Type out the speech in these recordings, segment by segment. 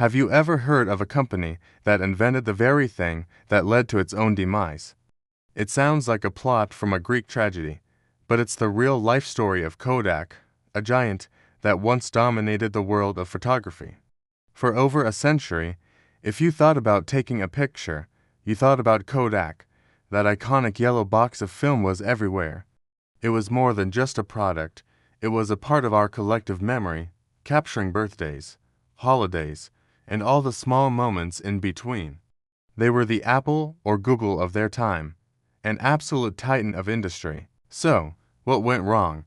Have you ever heard of a company that invented the very thing that led to its own demise? It sounds like a plot from a Greek tragedy, but it's the real-life story of Kodak, a giant that once dominated the world of photography. For over a century, if you thought about taking a picture, you thought about Kodak. That iconic yellow box of film was everywhere. It was more than just a product, it was a part of our collective memory, capturing birthdays, holidays, and all the small moments in between. They were the Apple or Google of their time, an absolute titan of industry. So, what went wrong?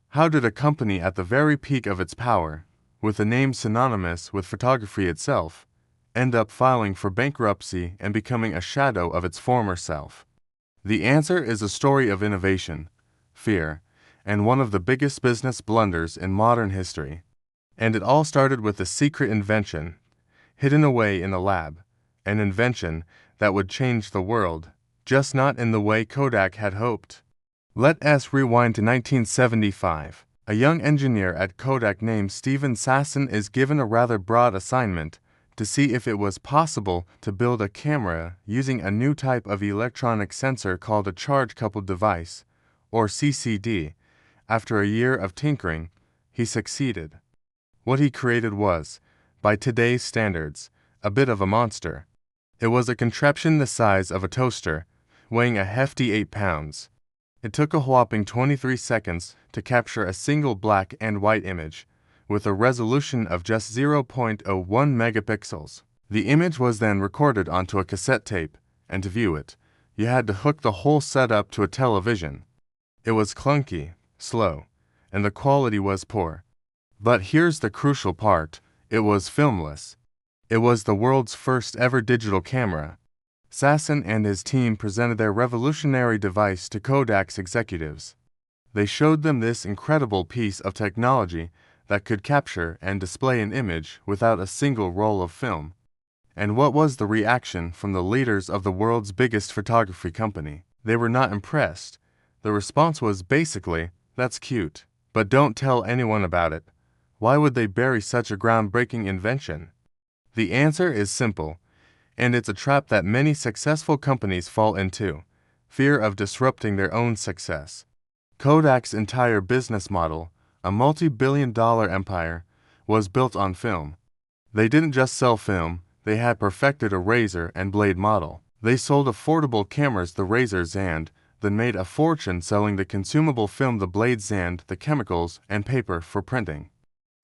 How did a company at the very peak of its power, with a name synonymous with photography itself, end up filing for bankruptcy and becoming a shadow of its former self? The answer is a story of innovation, fear, and one of the biggest business blunders in modern history. And it all started with a secret invention, hidden away in a lab, an invention that would change the world, just not in the way Kodak had hoped. Let us rewind to 1975. A young engineer at Kodak named Sasson is given a rather broad assignment to see if it was possible to build a camera using a new type of electronic sensor called a charge-coupled device, or CCD. After a year of tinkering, he succeeded. What he created was, by today's standards, a bit of a monster. It was a contraption the size of a toaster, weighing a hefty 8 pounds. It took a whopping 23 seconds to capture a single black and white image, with a resolution of just 0.01 megapixels. The image was then recorded onto a cassette tape, and to view it, you had to hook the whole setup to a television. It was clunky, slow, and the quality was poor. But here's the crucial part, it was filmless. It was the world's first ever digital camera. Sasson and his team presented their revolutionary device to Kodak's executives. They showed them this incredible piece of technology that could capture and display an image without a single roll of film. And what was the reaction from the leaders of the world's biggest photography company? They were not impressed. The response was basically, "That's cute, but don't tell anyone about it." Why would they bury such a groundbreaking invention? The answer is simple, and it's a trap that many successful companies fall into: fear of disrupting their own success. Kodak's entire business model, a multi-billion-dollar empire, was built on film. They didn't just sell film, they had perfected a razor and blade model. They sold affordable cameras, the razors, and then made a fortune selling the consumable film, the blades, and the chemicals and paper for printing.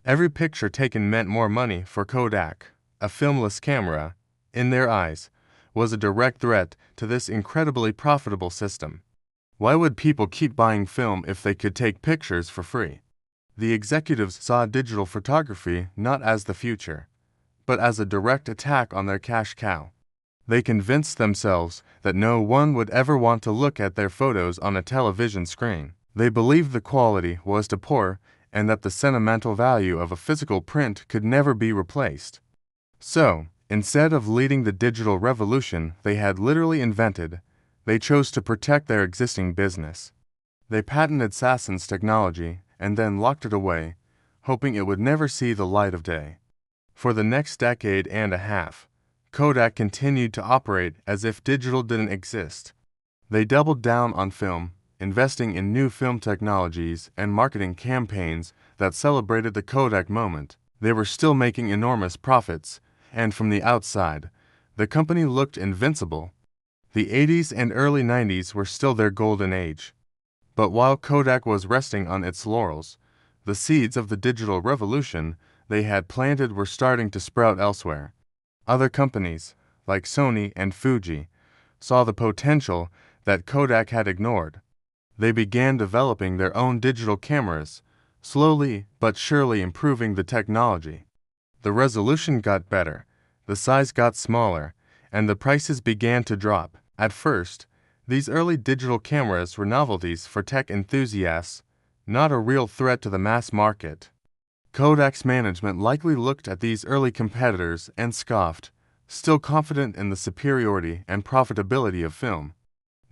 Every picture taken meant more money for Kodak. A filmless camera, in their eyes, was a direct threat to this incredibly profitable system. Why would people keep buying film if they could take pictures for free? The executives saw digital photography not as the future, but as a direct attack on their cash cow. They convinced themselves that no one would ever want to look at their photos on a television screen. They believed the quality was too poor and that the sentimental value of a physical print could never be replaced. So, instead of leading the digital revolution they had literally invented, they chose to protect their existing business. They patented Sasson's technology and then locked it away, hoping it would never see the light of day. For the next decade and a half, Kodak continued to operate as if digital didn't exist. They doubled down on film, investing in new film technologies and marketing campaigns that celebrated the Kodak moment. They were still making enormous profits, and from the outside, the company looked invincible. The 80s and early 90s were still their golden age. But while Kodak was resting on its laurels, the seeds of the digital revolution they had planted were starting to sprout elsewhere. Other companies, like Sony and Fuji, saw the potential that Kodak had ignored. They began developing their own digital cameras, slowly but surely improving the technology. The resolution got better, the size got smaller, and the prices began to drop. At first, these early digital cameras were novelties for tech enthusiasts, not a real threat to the mass market. Kodak's management likely looked at these early competitors and scoffed, still confident in the superiority and profitability of film.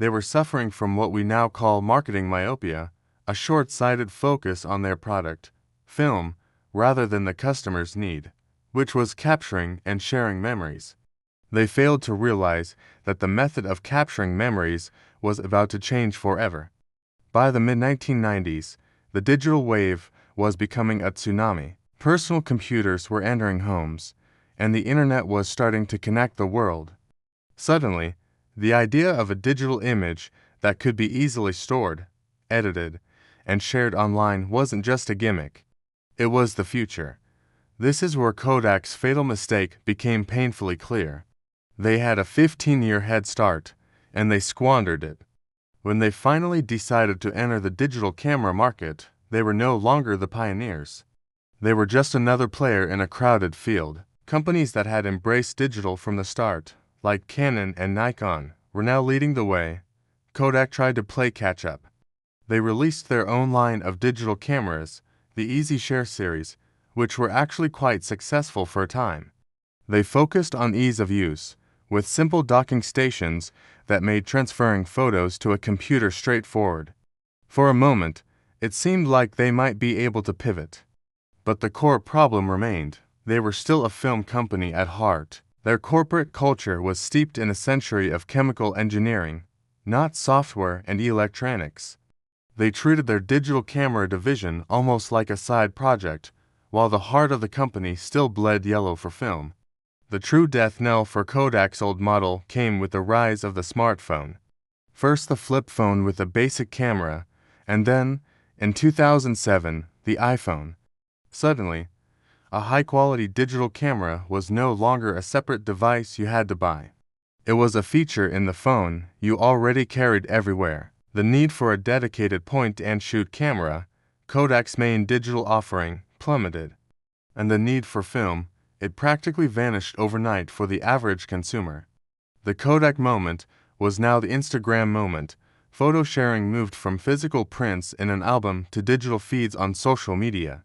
They were suffering from what we now call marketing myopia, a short-sighted focus on their product, film, rather than the customer's need. which was capturing and sharing memories. They failed to realize that the method of capturing memories was about to change forever. By the mid-1990s, the digital wave was becoming a tsunami. Personal computers were entering homes, and the internet was starting to connect the world. Suddenly, the idea of a digital image that could be easily stored, edited, and shared online wasn't just a gimmick. It was the future. This is where Kodak's fatal mistake became painfully clear. They had a 15-year head start, and they squandered it. When they finally decided to enter the digital camera market, they were no longer the pioneers. They were just another player in a crowded field. Companies that had embraced digital from the start, like Canon and Nikon, were now leading the way. Kodak tried to play catch-up. They released their own line of digital cameras, the Easy Share series, which were actually quite successful for a time. They focused on ease of use, with simple docking stations that made transferring photos to a computer straightforward. For a moment, it seemed like they might be able to pivot. But the core problem remained. They were still a film company at heart. Their corporate culture was steeped in a century of chemical engineering, not software and electronics. They treated their digital camera division almost like a side project, while the heart of the company still bled yellow for film. The true death knell for Kodak's old model came with the rise of the smartphone. First the flip phone with a basic camera, and then, in 2007, the iPhone. Suddenly, a high-quality digital camera was no longer a separate device you had to buy. It was a feature in the phone you already carried everywhere. The need for a dedicated point-and-shoot camera, Kodak's main digital offering, plummeted. And the need for film, it practically vanished overnight for the average consumer. The Kodak moment was now the Instagram moment. Photo sharing moved from physical prints in an album to digital feeds on social media.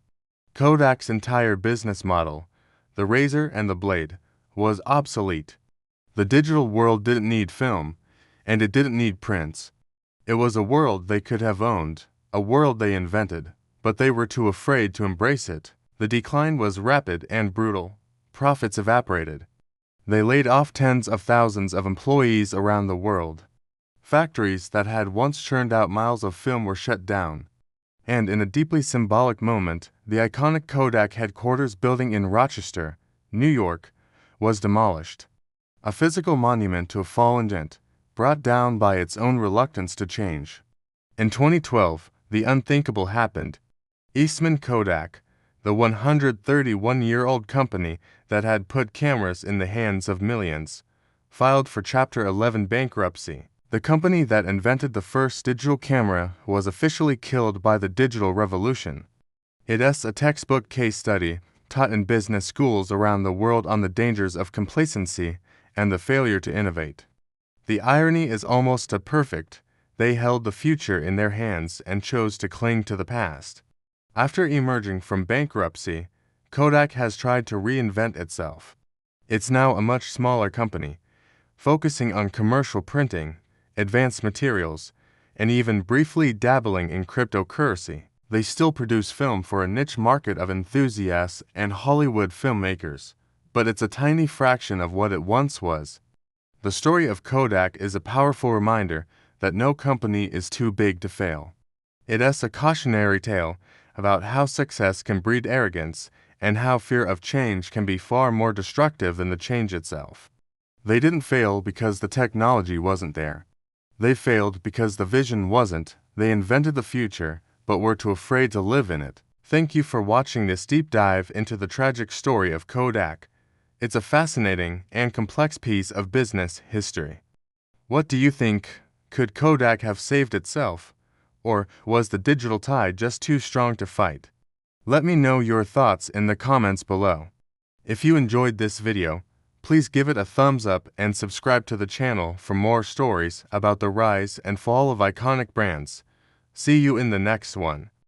Kodak's entire business model, the razor and the blade, was obsolete. The digital world didn't need film, and it didn't need prints. It was a world they could have owned, a world they invented, but they were too afraid to embrace it. The decline was rapid and brutal. Profits evaporated. They laid off tens of thousands of employees around the world. Factories that had once churned out miles of film were shut down. And in a deeply symbolic moment, the iconic Kodak headquarters building in Rochester, New York, was demolished. A physical monument to a fallen giant, brought down by its own reluctance to change. In 2012, the unthinkable happened. Eastman Kodak, the 131-year-old company that had put cameras in the hands of millions, filed for Chapter 11 bankruptcy. The company that invented the first digital camera was officially killed by the digital revolution. It's a textbook case study taught in business schools around the world on the dangers of complacency and the failure to innovate. The irony is almost perfect. They held the future in their hands and chose to cling to the past. After emerging from bankruptcy, Kodak has tried to reinvent itself. It's now a much smaller company, focusing on commercial printing, advanced materials, and even briefly dabbling in cryptocurrency. They still produce film for a niche market of enthusiasts and Hollywood filmmakers, but it's a tiny fraction of what it once was. The story of Kodak is a powerful reminder that no company is too big to fail. It's a cautionary tale about how success can breed arrogance and how fear of change can be far more destructive than the change itself. They didn't fail because the technology wasn't there. They failed because the vision wasn't. They invented the future, but were too afraid to live in it. Thank you for watching this deep dive into the tragic story of Kodak. It's a fascinating and complex piece of business history. What do you think? Could Kodak have saved itself? Or was the digital tide just too strong to fight? Let me know your thoughts in the comments below. If you enjoyed this video, please give it a thumbs up and subscribe to the channel for more stories about the rise and fall of iconic brands. See you in the next one.